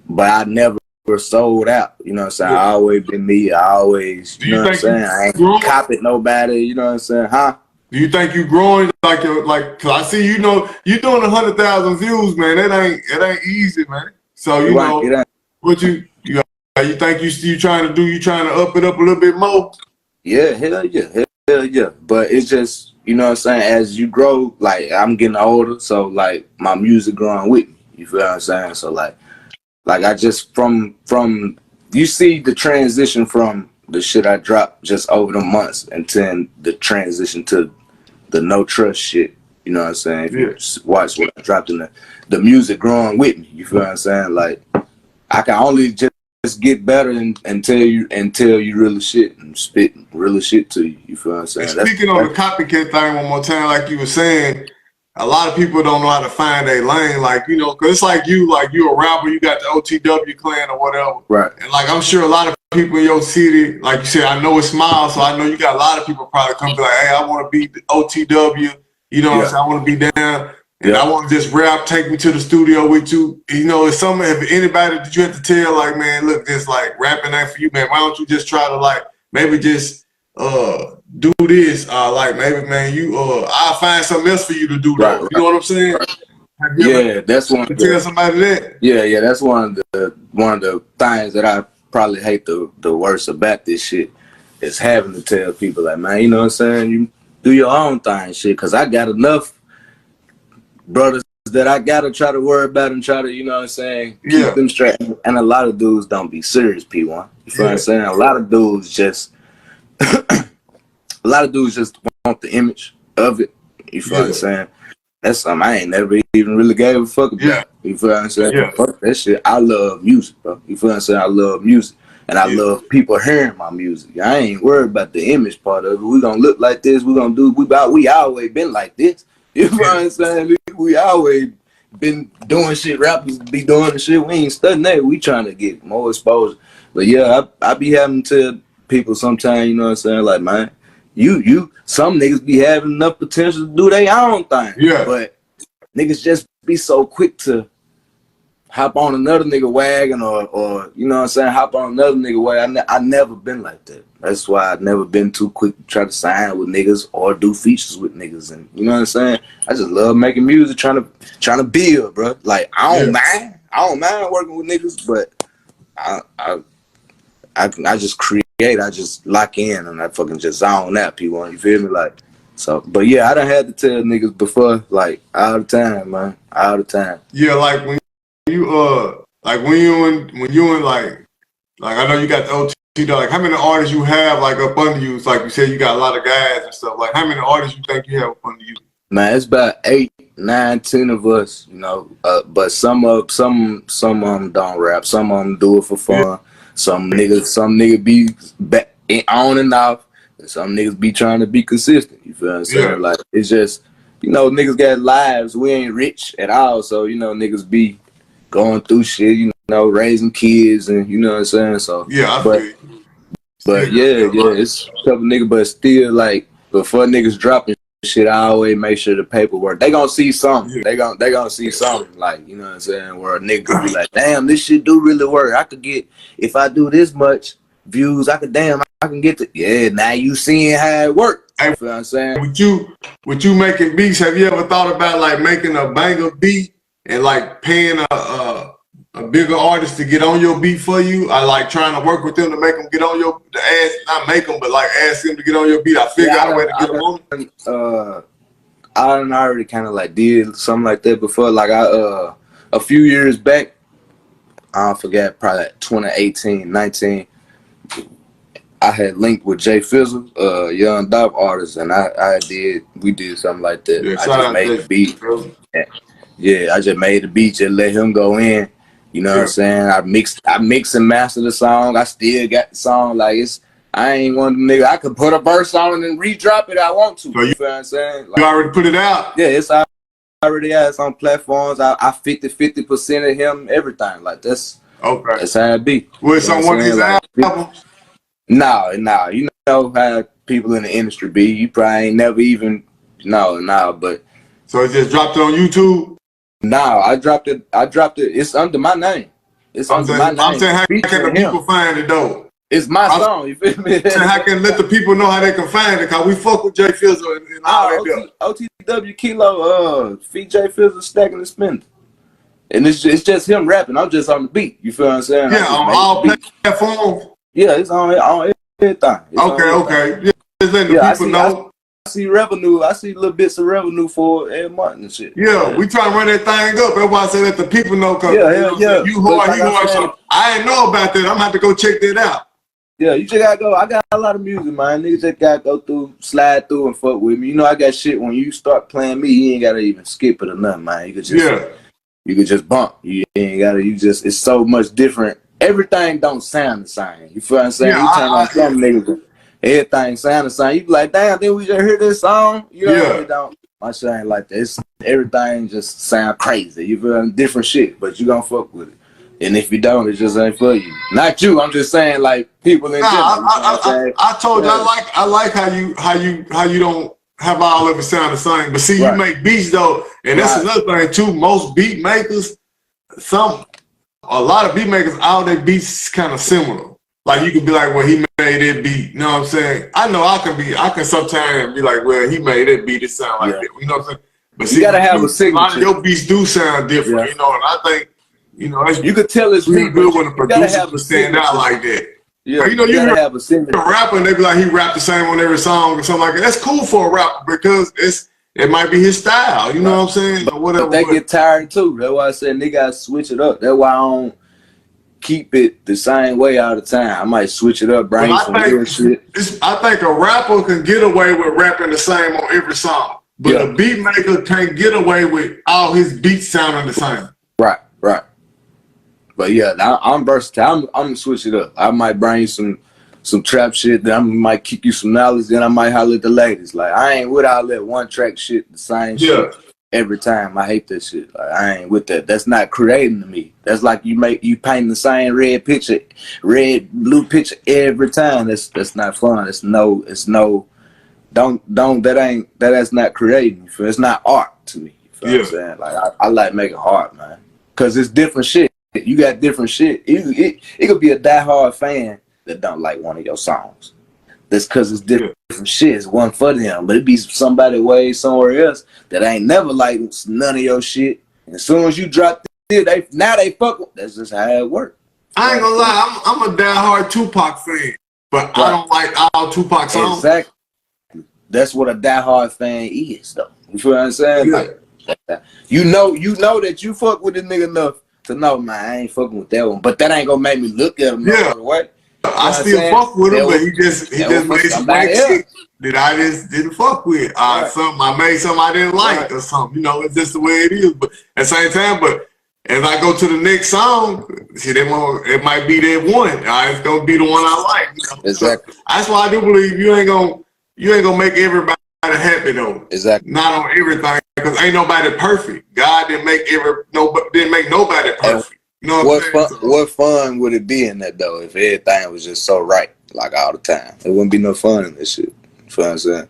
but I never sold out. You know what I'm saying? Yeah. I always been me. I always, you know what I'm saying? I ain't copied nobody. You know what I'm saying? Huh? Do you think you growing like cause I see you doing 100,000 views, man. It ain't easy, man. So you know what you think you trying to up it up a little bit more? Yeah, hell yeah. But it's just, you know what I'm saying, as you grow, like I'm getting older, so like my music growing with me. You feel what I'm saying? So like I just from you see the transition from the shit I dropped just over the months and then the transition to the no trust shit. You know what I'm saying? If you watch what I dropped in the music growing with me, you feel what I'm saying? Like I can only just get better and tell you real shit and spit real shit to you. You feel what I'm saying? And speaking on the copycat thing one more time, like you were saying, a lot of people don't know how to find their lane. Like, you know, because it's like you a rapper, you got the OTW clan or whatever. Right. And like, I'm sure a lot of people in your city, like you said, I know it's Smile, so I know you got a lot of people probably come to like, hey, I want to be the OTW. You know what I'm saying? I want to be down. And I want to just rap, take me to the studio with you. You know, if anybody that you have to tell, like, man, look, this like rapping ain't for you, man. Why don't you just try to like maybe just do this? Like maybe, man, I'll find something else for you to do though. Right. You know what I'm saying? Right. Yeah, that's one. Tell somebody that. Yeah, that's one of the things that I probably hate the worst about this shit is having to tell people like, man, you know what I'm saying? You do your own thing, shit, because I got enough brothers that I gotta try to worry about and try to, you know what I'm saying, keep them straight. And a lot of dudes don't be serious, P1. You feel what I'm saying? A lot of dudes just want the image of it. You feel what I'm saying? That's something I ain't never even really gave a fuck about. You feel what I'm saying? Fuck that shit. I love music, bro. You feel what I'm saying? I love music. And I love people hearing my music. I ain't worried about the image part of it. We gonna look like this. We gonna do. We always been like this. You know what I'm saying? We always been doing shit. Rappers be doing the shit. We ain't studying that. We trying to get more exposure. But yeah, I be having to tell people sometimes, you know what I'm saying? Like, man, some niggas be having enough potential to do their own thing. Yeah. But niggas just be so quick to hop on another nigga wagon or you know what I'm saying, hop on another nigga wagon. I never been like that. That's why I've never been too quick to try to sign with niggas or do features with niggas. And you know what I'm saying? I just love making music, trying to build, bro. Like I don't mind working with niggas, but I just create, I just lock in and I fucking just zone out people. You feel me? Like so, but yeah, I done had to tell niggas before, like all the time, man, all the time. Yeah, like when you I know you got the OTW. Like how many artists you have like up under you? It's like you said, you got a lot of guys and stuff. Like how many artists you think you have up under you? Man, it's about 8, 9, 10 of us, you know. But some of them don't rap. Some of them do it for fun. Yeah. Some niggas be back on and off. And some niggas be trying to be consistent. You feel what I'm saying? Yeah. Like it's just, you know, niggas got lives. We ain't rich at all, so you know, niggas be going through shit. You know, raising kids and you know what I'm saying. So yeah, but it's a couple niggas, but still like before niggas dropping shit, I always make sure the paperwork. They gonna see something. They gonna see something. Like, you know what I'm saying? Where a nigga could be like, damn, this shit do really work. I could get, if I do this much views, I can get to. Yeah, now you seeing how it work. You know what I'm saying? With you making beats, have you ever thought about like making a banger beat and like paying a bigger artist to get on your beat for you? I like trying to work with them to make them get on your, not make them, but like ask them to get on your beat. I figure out a way to get them on. I already kind of like did something like that before. Like a few years back, I forget, probably like 2018, 19, I had linked with Jay Fizzle, young dop artist, and we did something like that. Yeah, I just made a beat. Yeah, I just made the beat, just let him go in. You know what I'm saying? I mix and master the song. I still got the song. Like I ain't one of them nigga. I could put a verse on it and re-drop it if I want to. So you feel what I'm saying? Like, you already put it out? Yeah, it's already out. It's on platforms. I 50% of him, everything. Like that's how it be. Was it on one of his albums? No. You know how people in the industry be. You probably ain't never even but so it just dropped it on YouTube? No, I dropped it. It's under my name. I'm saying, how can the people find it though? It's my song, you feel me? So how can let the people know how they can find it? Cause we fuck with Jay Fizzle and all that. OTW Kilo, feed Jay Fizzle, stacking the spin. And it's just him rapping. I'm just on the beat. You feel what I'm saying? Yeah, on all platforms. Yeah, it's on everything. Okay. Yeah, just letting the people know. I see revenue. I see little bits of revenue for every month and shit. Yeah, we trying to run that thing up. That's why I say let the people know. Cause you hard. So I didn't know about that. I'm gonna have to go check that out. Yeah, you just gotta go. I got a lot of music, man. Niggas just gotta go through, slide through, and fuck with me. You know, I got shit. When you start playing me, you ain't gotta even skip it or nothing, man. You could just bump. You ain't gotta. It's so much different. Everything don't sound the same. You feel what I'm saying? Yeah, you turn on some niggas, everything sound the same. You be like, damn, did we just hear this song? You know, it don't. My shit ain't like that. Everything just sound crazy. You feel different shit, but you gonna fuck with it. And if you don't, it just ain't for you. Not you. I'm just saying, like people in general. I told you I like how you don't have all of it sound the same. But see, you make beats though, and that's another thing too. Most beat makers, a lot of beat makers, all their beats kind of similar. Like you could be like, well, he made that beat. You know what I'm saying? I know I can sometimes be like, well, he made that beat. It sound like that. You know what I'm saying? But see, you gotta have a signature. A lot of your beats do sound different. You know, and I think. You know, you could tell it's really good when a producer can stand out like that. Yeah, but, you gotta have a signature. Rapper and they be like, he rapped the same on every song or something like that. That's cool for a rapper because it might be his style. You know what I'm saying? But whatever. But they get tired too. That's why I said they gotta switch it up. That's why I don't keep it the same way all the time. I might switch it up, bring some real shit. I think a rapper can get away with rapping the same on every song, but a beat maker can't get away with all his beats sounding the same. Right. But yeah, I'm versatile. I'm gonna switch it up. I might bring you some trap shit. Then I might kick you some knowledge. Then I might holler at the ladies. Like I ain't with all that one track shit, the same shit every time. I hate that shit. Like I ain't with that. That's not creating to me. That's like you paint the same red blue picture every time. That's not fun. That's not creating. It's not art to me. You feel what I'm saying? Like I like making art, man. Cause it's different shit. You got different shit. It could be a diehard fan that don't like one of your songs. That's because it's different shit. It's one for them. But it be somebody way somewhere else that ain't never liked none of your shit. And as soon as you drop it, they fuck with. That's just how it works. I ain't gonna lie. I'm a diehard Tupac fan, but I don't like all Tupac songs. Exactly. That's what a diehard fan is, though. You feel what I'm saying? Yeah. Like, you know that you fuck with this nigga enough to know, man, I ain't fucking with that one. But that ain't gonna make me look at him no other way. I still fuck with him, but he just made some shit that I just didn't fuck with. I made something I didn't like or something. You know, it's just the way it is. But at the same time, as I go to the next song, see, it might be that one. It's gonna be the one I like. You know? Exactly. So that's why I do believe you ain't gonna make everybody happy though. Exactly. Not on everything, because ain't nobody perfect. God didn't make nobody perfect. You know what fun would it be in that though if everything was just so right, like all the time? There wouldn't be no fun in this shit. You know what I'm saying?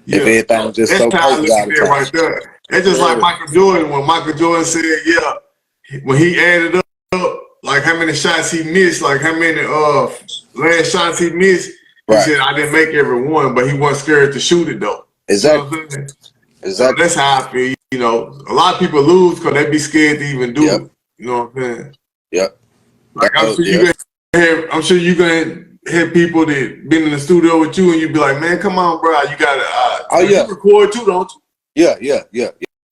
If everything was just so perfect all the time. Right there. It's just like Michael Jordan, when Michael Jordan said, when he added up like how many shots he missed, like how many last shots he missed, he said, I didn't make every one, but he wasn't scared to shoot it though. Exactly. You know exactly. So that's how I feel. You know, a lot of people lose because they be scared to even do it. You know what I'm saying? Yep. Like I'm sure you gonna have people that been in the studio with you and you be like, man, come on, bro, you gotta you record too, don't you? Yeah.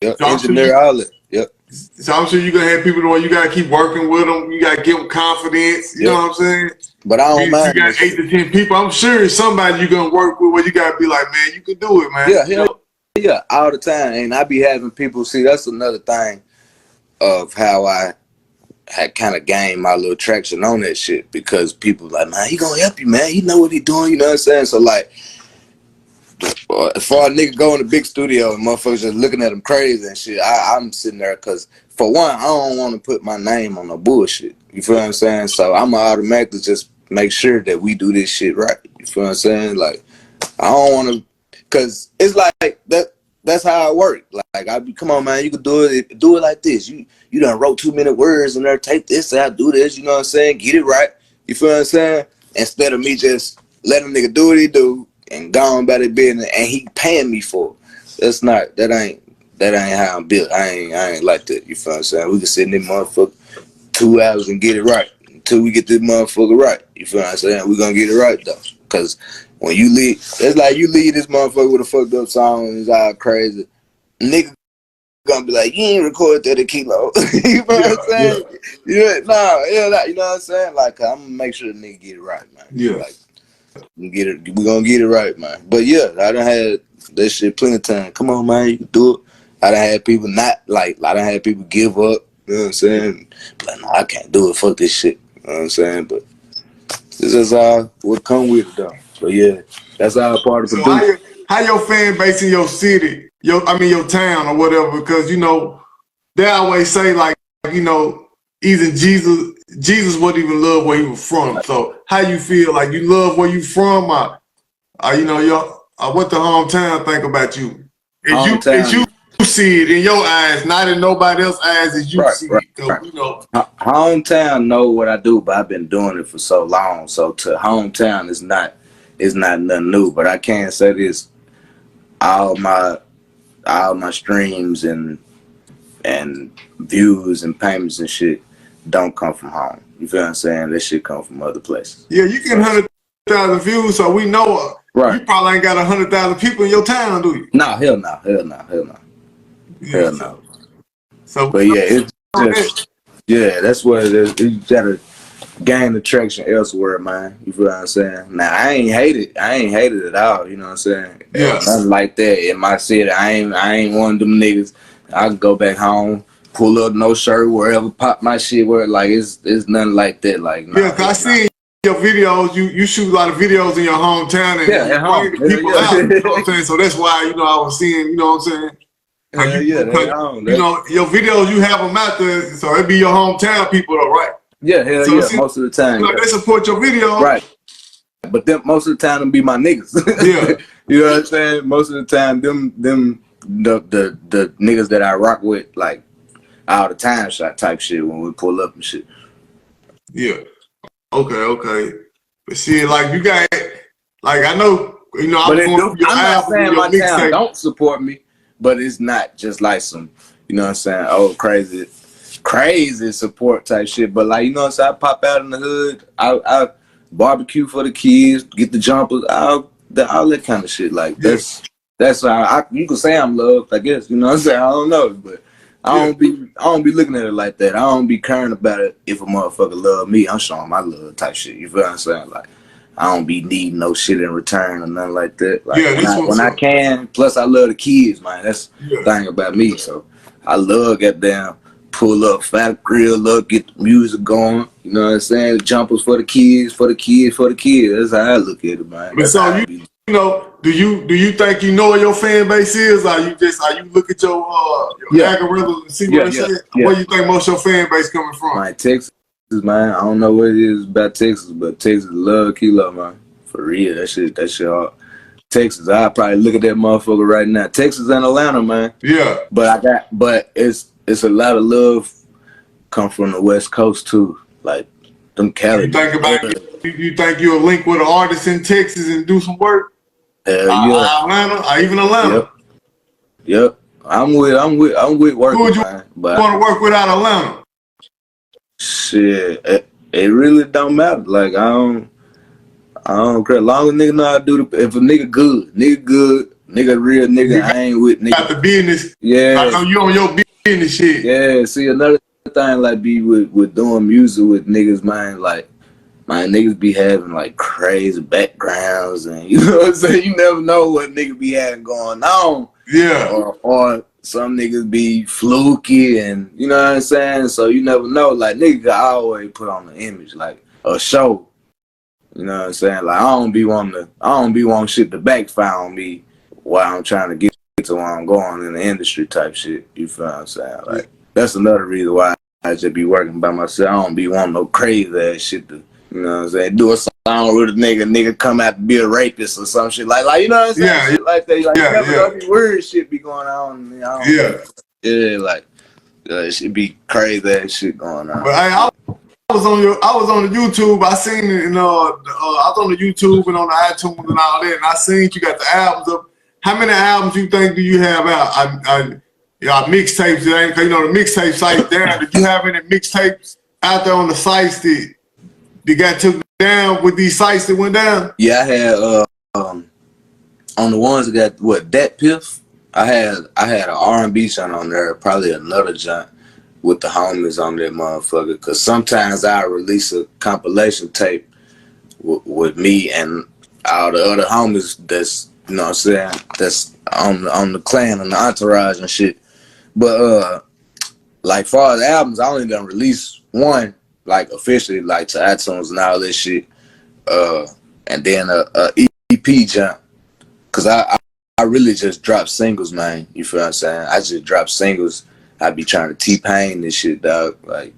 So engineer all it. Yep. So I'm sure you're gonna have people where you gotta keep working with them, you gotta give them confidence, you know what I'm saying? But I don't mind. You got 8 to 10 people. I'm sure somebody you're gonna work with where you gotta be like, man, you can do it, man. Yeah, all the time. And I be having people see that's another thing of how I had kind of gained my little traction on that shit, because people like, man, he gonna help you, man. He know what he doing, you know what I'm saying? So like, for a nigga go in the big studio and motherfuckers just looking at him crazy and shit, I'm sitting there because, for one, I don't want to put my name on no bullshit. You feel what I'm saying? So I'm going to automatically just make sure that we do this shit right. You feel what I'm saying? Like, I don't want to, because it's like that. That's how it works. Like, I be, come on, man, you can do it like this. You done wrote 2 minute words in there, take this out, do this, you know what I'm saying? Get it right. You feel what I'm saying? Instead of me just letting a nigga do what he do and gone about his business and he paying me for it. That ain't how I'm built. I ain't like that. You feel what I'm saying? We can sit in this motherfucker 2 hours and get it right until we get this motherfucker right. You feel what I'm saying? We gonna get it right though. Cause when you leave, it's like you leave this motherfucker with a fucked up song and it's all crazy. Nigga gonna be like, you ain't record that at Kilo. You know what I'm saying? Yeah, you know what I'm saying? Like, I'm gonna make sure the nigga get it right, man. Yeah. Like, we gonna get it right, man. But yeah, I done had that shit plenty of time. Come on, man, you can do it. I done had people give up, you know what I'm saying? Like, no, I can't do it, fuck this shit. You know what I'm saying? But this is what come with it though. But yeah, that's all part of So producing. how your fan base in your city, your town or whatever, because you know, they always say like, you know, even Jesus wouldn't even love where he was from. So how you feel? Like you love where you from, you know, what the hometown think about you? As you see it in your eyes, not in nobody else's eyes as you see it. Right. You know, hometown know what I do, but I've been doing it for so long. So to hometown is not nothing new. But I can say this: all my streams and views and payments and shit don't come from home. You feel what I'm saying? That shit come from other places. Yeah, you get 100,000 views, so we know. Right. You probably ain't got 100,000 people in your town, do you? No, hell no. So, but yeah, it's just that's what it is. You gotta gain attraction elsewhere, man. You feel what I'm saying? Now I ain't hate it at all. You know what I'm saying? Yeah, nothing like that in my city. I ain't one of them niggas. I can go back home, pull up no shirt wherever, pop my shit where like it's nothing like that. Like yeah, cause I see your videos. You shoot a lot of videos in your hometown and you bring the people out. You know what I'm saying? So that's why I was seeing. You know what I'm saying? You know, your videos, you have them out there, so it be your hometown people, though, right? Yeah, most of the time. You know, they support your videos. Right. But then most of the time, them be my niggas. Yeah. You know what I'm saying? Most of the time, them the niggas that I rock with, like, all the time shot type shit when we pull up and shit. Yeah. Okay. But shit, like, you got, like, I know, you know, I'm not saying my town don't support me. But it's not just like some, you know what I'm saying, oh, crazy support type shit. But like, you know what I'm saying, I pop out in the hood, I barbecue for the kids, get the jumpers, all that kind of shit. Like, that's how you can say I'm loved, I guess, you know what I'm saying? I don't know, but I don't be looking at it like that. I don't be caring about it if a motherfucker love me. I'm showing my love type shit. You feel what I'm saying? Like, I don't be needing no shit in return or nothing like that. Like, when I can, plus I love the kids, man. That's the thing about me. So I love goddamn pull up, fat grill up, get the music going. You know what I'm saying? Jumpers for the kids. That's how I look at it, man. But so you know, do you think you know what your fan base is? Or you look at your algorithm and see what they say? Where you think most of your fan base coming from? My Texas, man. I don't know what it is about Texas, but Texas love Kilo, man. For real, that shit hard. Texas, I probably look at that motherfucker right now. Texas and Atlanta, man. Yeah. But it's a lot of love come from the West Coast too. Like them Cali. You think about you think you'll link with an artist in Texas and do some work? Atlanta, even Atlanta. Yep. I'm with working. Who would you want to work with out of Atlanta? Shit, it really don't matter. Like I don't care. Long as nigga know how to do if a nigga good, nigga real nigga, I ain't with nigga. Got the business. Yeah. I know you on your business shit. Yeah. See, another thing like be with doing music with niggas, man. Like my niggas be having like crazy backgrounds, and you know what I'm saying. You never know what nigga be having going on. Yeah. Or some niggas be fluky, and you know what I'm saying. So you never know. Like niggas can always put on the image, like a show. You know what I'm saying? Like I don't be wanting shit to backfire on me while I'm trying to get to where I'm going in the industry type shit. You feel what I'm saying? Like that's another reason why I just be working by myself. I don't be wanting no crazy ass shit to, you know what I'm saying, do a song with a nigga come out to be a rapist or some shit. Like you know what I'm saying? Yeah, shit like that. Like you never know yeah. any weird shit be going on. You know? Yeah, like it should be crazy ass shit going on. But I was on the YouTube. I seen it, I was on the YouTube and on the iTunes and all that, and I seen you got the albums up. How many albums you think do you have out? Mixtapes. It ain't, the mixtape site down. Did you have any mixtapes out there on the sites that got took down with these sites that went down? Yeah, I had on the ones that got that Piff. I had an R&B joint on there, probably another joint with the homies on that motherfucker. Cause sometimes I release a compilation tape with me and all the other homies that's, you know what I'm saying, that's on the clan and the entourage and shit. But like far as albums, I only done release one, like officially, like to iTunes and all that shit. And then a EP jump. Cause I really just drop singles, man. You feel what I'm saying? I just drop singles. I be trying to T-Pain this shit, dog. Like,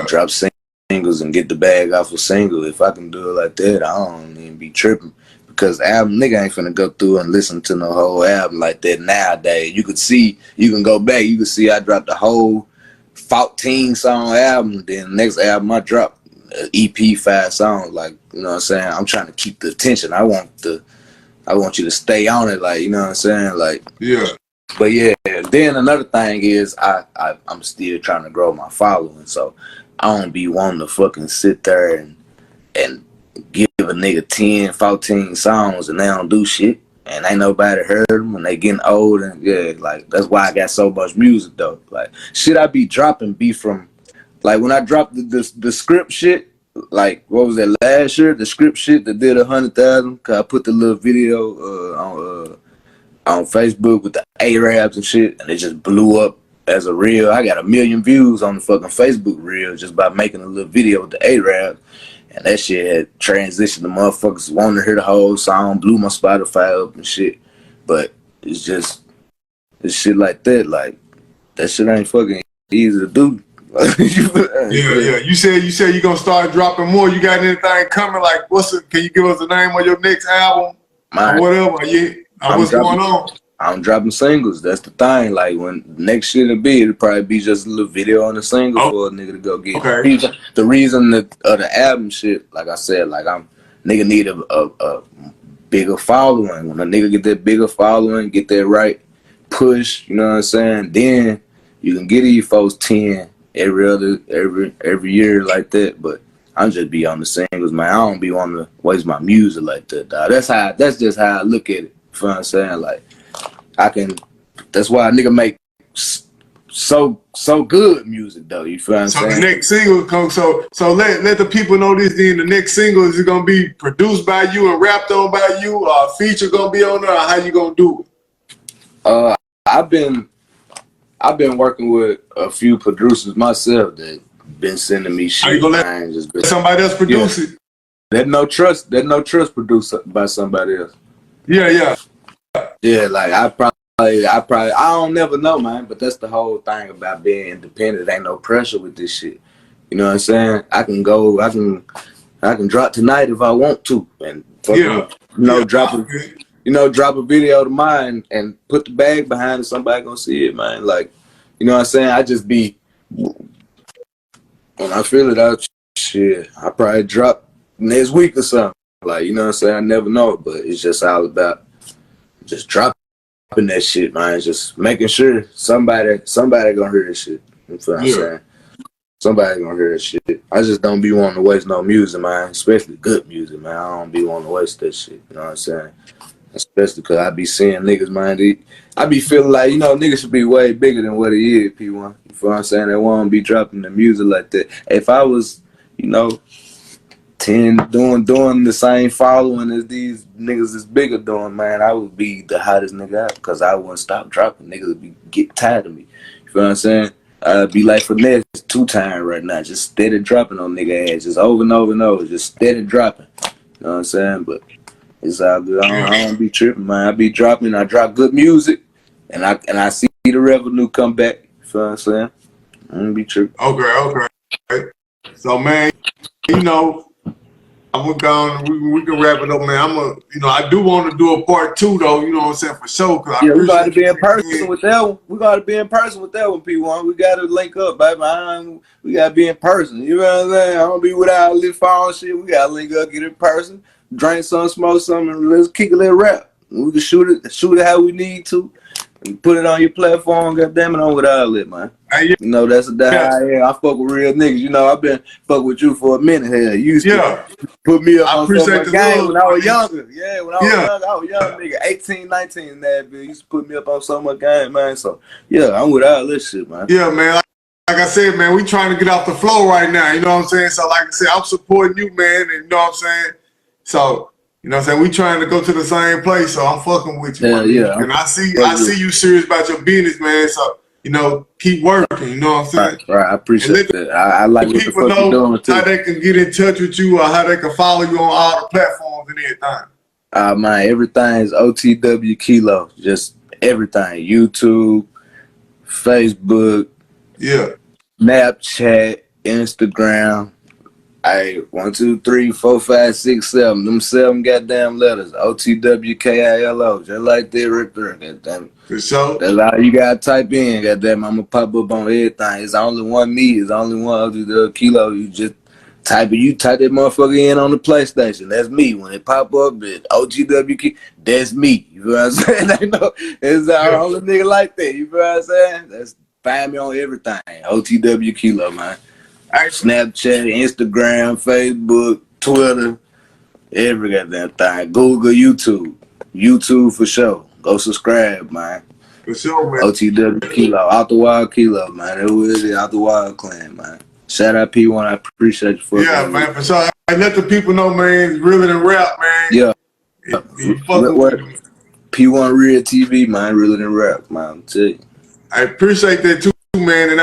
drop singles and get the bag off a single. If I can do it like that, I don't even be tripping. Because album, nigga ain't finna go through and listen to no whole album like that nowadays. You can go back, you can see I dropped the whole 14 song album. Then the next album I dropped EP 5 songs. Like, you know what I'm saying? I'm trying to keep the attention. I want you to stay on it, like, you know what I'm saying? Like, yeah. But yeah, then another thing is I'm still trying to grow my following, so I don't be wanting to fucking sit there and give a nigga 10, 14 songs and they don't do shit and ain't nobody heard them and they getting old, and yeah, like that's why I got so much music though. Like shit I be dropping be from, like when I dropped the script shit, like what was that last year? The script shit that did 100,000. Cause I put the little video on Facebook with the Arabs and shit, and it just blew up as a reel. I got 1 million views on the fucking Facebook reel just by making a little video with the Arabs, and that shit had transitioned to motherfuckers wanting to hear the whole song, blew my Spotify up and shit. But it's shit like that. Like that shit ain't fucking easy to do. Yeah. You said you gonna start dropping more. You got anything coming? Like, can you give us the name of your next album or whatever? What's going on? I'm dropping singles. That's the thing. Like when next shit it'll probably be just a little video on the single for a nigga to go get. Okay. The reason of the album shit, like I said, like nigga need a bigger following. When a nigga get that bigger following, get that right push, you know what I'm saying? Then you can get these folks 10 every year like that. But I'm just be on the singles, man. I don't be wanting to waste my music like that, dog. That's just how I look at it. You know what I'm saying? Like that's why a nigga make so good music though. You feel what I'm saying? So the next single comes. So let the people know this. Then the next single is gonna be produced by you and rapped on by you. Feature gonna be on there. Or how you gonna do it? I've been working with a few producers myself that been sending me shit. Are you gonna let somebody else produce it? That no trust produced by somebody else. Yeah. Yeah, like I don't never know, man. But that's the whole thing about being independent. There ain't no pressure with this shit. You know what I'm saying? I can drop tonight if I want to, and drop a video to mine and put the bag behind it. Somebody gonna see it, man. Like, you know what I'm saying? I just be when I feel it out, shit. I probably drop next week or something. Like, you know what I'm saying? I never know, but it's just all about just dropping that shit, man. Just making sure somebody gonna hear this shit. You know what I'm saying? Somebody gonna hear this shit. I just don't be wanting to waste no music, man. Especially good music, man. I don't be wanting to waste that shit. You know what I'm saying? Especially because I be seeing niggas, man. I be feeling like, niggas should be way bigger than what he is, P1. You feel what I'm saying? They won't be dropping the music like that. If I was, doing the same following as these niggas is bigger doing, man, I would be the hottest nigga out because I wouldn't stop dropping. Niggas would get tired of me. You feel what I'm saying? I'd be like Finesse 2 times right now, just steady dropping on nigga ass, just over and over and over, just steady dropping. You know what I'm saying? But it's all good. I don't be tripping, man. I be dropping. I drop good music, and I see the revenue come back. You feel what I'm saying? I don't be tripping. Okay. So, man, you know, I'm gonna go on, we can wrap it up, man. I do want to do a part 2 though. You know what I'm saying, for sure. Cause Yeah, we got to be in person with that one. We got to be in person with that one, P1. We got to link up, baby. We got to be in person. You know what I'm saying? I don't be without this phone shit. We got to link up, get in person, drink some, smoke some, and let's kick a little rap. We can shoot it how we need to, and put it on your platform. Goddamn it, on with all it, man. Hey, you know that's how I am. I fuck with real niggas. You know, I've been fuck with you for a minute here. You used to put me up on so much game when I was younger. Yeah, when I was younger, I was young nigga, 18, 19 in that bitch. Used to put me up on so much game, man. So yeah, I'm with all this shit, man. Yeah, man. Like I said, man, we trying to get off the floor right now. You know what I'm saying? So like I said, I'm supporting you, man. And you know what I'm saying? So, you know what I'm saying? We trying to go to the same place. So I'm fucking with you, man. Yeah. And I see you serious about your business, man. So, you know, keep working. You know what I'm saying? Right. I appreciate that. I like what the fuck you're doing too. How they can get in touch with you or how they can follow you on all the platforms and everything. Man, everything is OTW Kilo. Just everything. YouTube, Facebook, Snapchat, Instagram. 1, 2, 3, 4, 5, 6, 7. Them 7 goddamn letters. OTW Kilo. Just like that right there. Goddamn it. For sure. That's all you gotta type in. Goddamn, I'm gonna pop up on everything. It's only one me. It's only one OTW Kilo. You just type it. You type that motherfucker in on the PlayStation. That's me. When it pop up, it OTW Kilo. That's me. You know what I'm saying? They know it's the only nigga like that. You know what I'm saying? That's find me on everything. OTW Kilo, man. Snapchat, Instagram, Facebook, Twitter, every goddamn thing. Google, YouTube. YouTube for sure. Go subscribe, man. For sure, man. OTW Kilo. Out the Wild Kilo, man. Who is it? Out the Wild Clan, man. Shout out P1. I appreciate you for that. Yeah, man, for sure. I let the people know, man, Realer Than Rap, man. Yeah. P1 Real TV, man. Realer Than Rap, man. I'll tell you. I appreciate that too, man. And